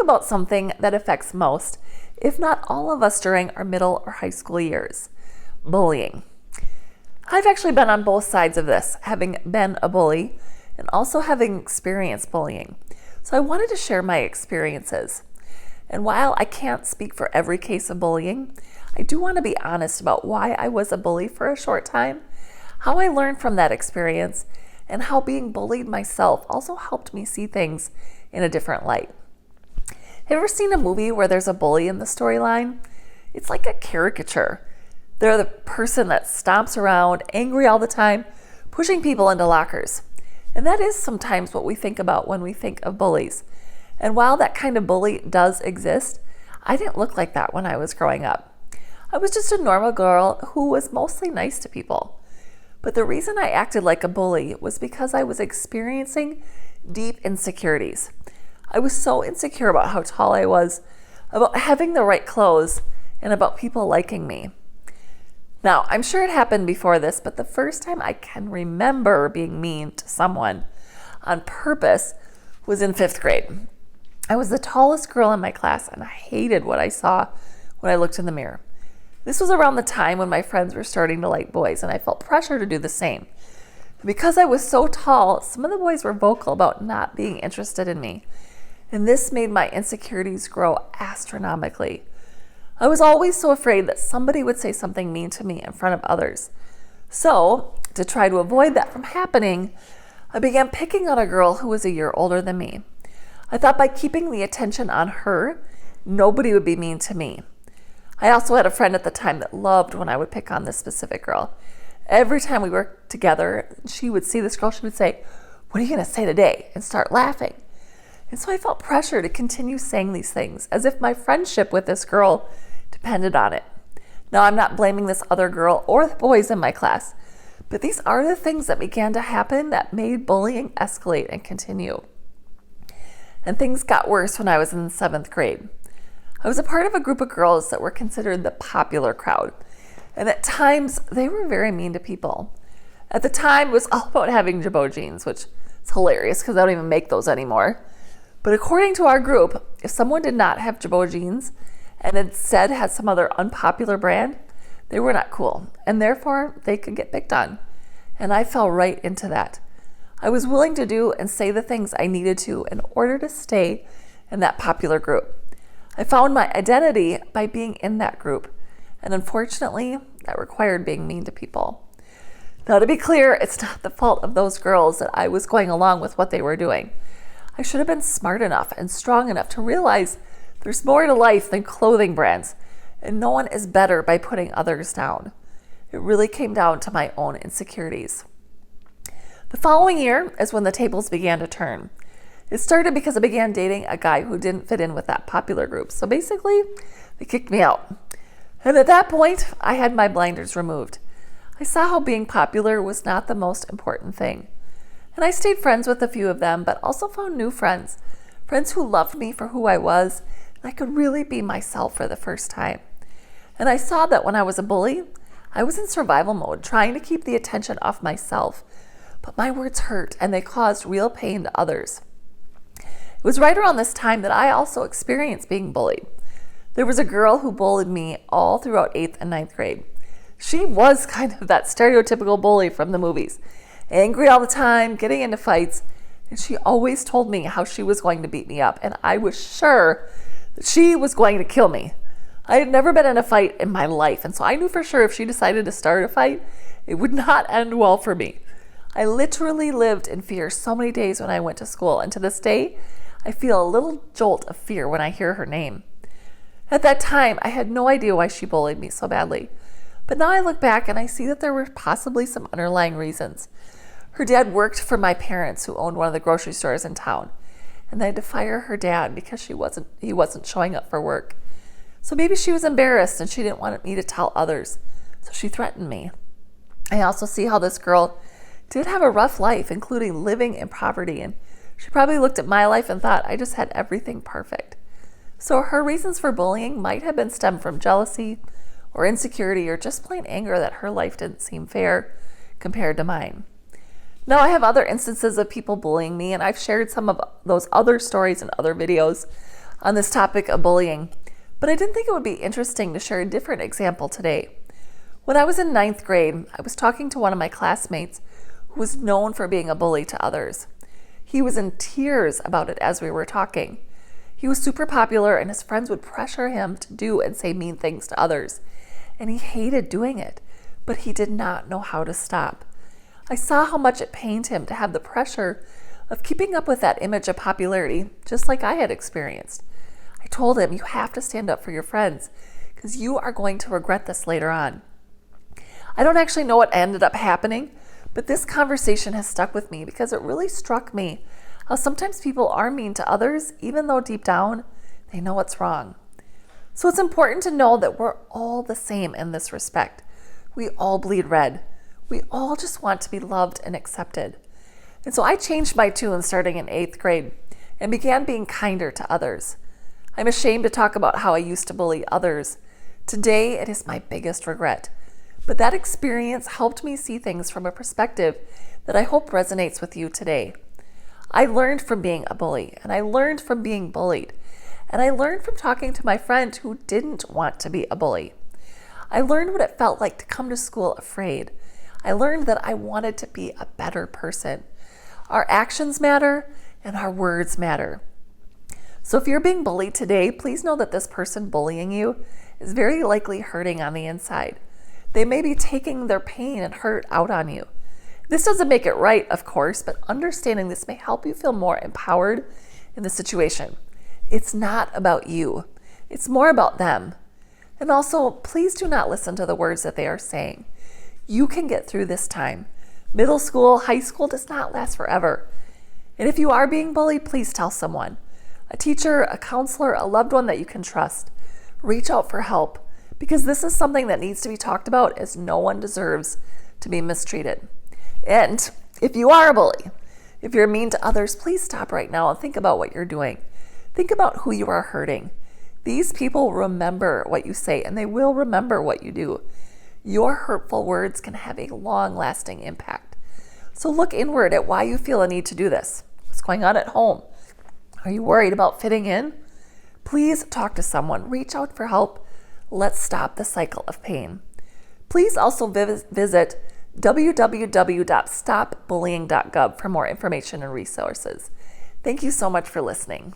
about something that affects most, if not all of us during our middle or high school years: bullying. I've actually been on both sides of this, having been a bully and also having experienced bullying. So I wanted to share my experiences. And while I can't speak for every case of bullying, I do want to be honest about why I was a bully for a short time, how I learned from that experience, and how being bullied myself also helped me see things in a different light. Have you ever seen a movie where there's a bully in the storyline? It's like a caricature. They're the person that stomps around, angry all the time, pushing people into lockers. And that is sometimes what we think about when we think of bullies. And while that kind of bully does exist, I didn't look like that when I was growing up. I was just a normal girl who was mostly nice to people. But the reason I acted like a bully was because I was experiencing deep insecurities. I was so insecure about how tall I was, about having the right clothes, and about people liking me. Now, I'm sure it happened before this, but the first time I can remember being mean to someone on purpose was in 5th grade. I was the tallest girl in my class, and I hated what I saw when I looked in the mirror. This was around the time when my friends were starting to like boys, and I felt pressure to do the same. Because I was so tall, some of the boys were vocal about not being interested in me, and this made my insecurities grow astronomically. I was always so afraid that somebody would say something mean to me in front of others. So, to try to avoid that from happening, I began picking on a girl who was a year older than me. I thought by keeping the attention on her, nobody would be mean to me. I also had a friend at the time that loved when I would pick on this specific girl. Every time we were together, she would see this girl, she would say, "What are you going to say today?" and start laughing. And so I felt pressure to continue saying these things, as if my friendship with this girl depended on it. Now, I'm not blaming this other girl or the boys in my class, but these are the things that began to happen that made bullying escalate and continue. And things got worse when I was in 7th grade. I was a part of a group of girls that were considered the popular crowd, and at times they were very mean to people. At the time, it was all about having Jabot jeans, which is hilarious because I don't even make those anymore. But according to our group, if someone did not have Jabot jeans and instead had some other unpopular brand, they were not cool, and therefore they could get picked on. And I fell right into that. I was willing to do and say the things I needed to in order to stay in that popular group. I found my identity by being in that group, and unfortunately, that required being mean to people. Now, to be clear, it's not the fault of those girls that I was going along with what they were doing. I should have been smart enough and strong enough to realize there's more to life than clothing brands, and no one is better by putting others down. It really came down to my own insecurities. The following year is when the tables began to turn. It started because I began dating a guy who didn't fit in with that popular group. So basically, they kicked me out. And at that point, I had my blinders removed. I saw how being popular was not the most important thing. And I stayed friends with a few of them, but also found new friends who loved me for who I was, and I could really be myself for the first time. And I saw that when I was a bully, I was in survival mode, trying to keep the attention off myself. But my words hurt, and they caused real pain to others. It was right around this time that I also experienced being bullied. There was a girl who bullied me all throughout 8th and 9th grade. She was kind of that stereotypical bully from the movies. Angry all the time, getting into fights, and she always told me how she was going to beat me up, and I was sure that she was going to kill me. I had never been in a fight in my life, and so I knew for sure if she decided to start a fight, it would not end well for me. I literally lived in fear so many days when I went to school, and to this day, I feel a little jolt of fear when I hear her name. At that time, I had no idea why she bullied me so badly. But now I look back and I see that there were possibly some underlying reasons. Her dad worked for my parents, who owned one of the grocery stores in town, and they had to fire her dad because he wasn't showing up for work. So maybe she was embarrassed and she didn't want me to tell others, so she threatened me. I also see how this girl did have a rough life, including living in poverty, and she probably looked at my life and thought I just had everything perfect. So her reasons for bullying might have been stemmed from jealousy or insecurity or just plain anger that her life didn't seem fair compared to mine. Now, I have other instances of people bullying me, and I've shared some of those other stories in other videos on this topic of bullying, but I didn't think it would be interesting to share a different example today. When I was in 9th grade, I was talking to one of my classmates who was known for being a bully to others. He was in tears about it as we were talking. He was super popular and his friends would pressure him to do and say mean things to others. And he hated doing it, but he did not know how to stop. I saw how much it pained him to have the pressure of keeping up with that image of popularity, just like I had experienced. I told him, you have to stand up for your friends because you are going to regret this later on. I don't actually know what ended up happening, but this conversation has stuck with me because it really struck me how sometimes people are mean to others, even though deep down they know what's wrong. So it's important to know that we're all the same in this respect. We all bleed red. We all just want to be loved and accepted. And so I changed my tune starting in 8th grade and began being kinder to others. I'm ashamed to talk about how I used to bully others. Today, it is my biggest regret. But that experience helped me see things from a perspective that I hope resonates with you today. I learned from being a bully, and I learned from being bullied, and I learned from talking to my friend who didn't want to be a bully. I learned what it felt like to come to school afraid. I learned that I wanted to be a better person. Our actions matter, and our words matter. So if you're being bullied today, please know that this person bullying you is very likely hurting on the inside. They may be taking their pain and hurt out on you. This doesn't make it right, of course, but understanding this may help you feel more empowered in the situation. It's not about you. It's more about them. And also, please do not listen to the words that they are saying. You can get through this time. Middle school, high school does not last forever. And if you are being bullied, please tell someone. A teacher, a counselor, a loved one that you can trust. Reach out for help. Because this is something that needs to be talked about, as no one deserves to be mistreated. And if you are a bully, if you're mean to others, please stop right now and think about what you're doing. Think about who you are hurting. These people remember what you say, and they will remember what you do. Your hurtful words can have a long-lasting impact. So look inward at why you feel a need to do this. What's going on at home? Are you worried about fitting in? Please talk to someone. Reach out for help. Let's stop the cycle of pain. Please also visit www.stopbullying.gov for more information and resources. Thank you so much for listening.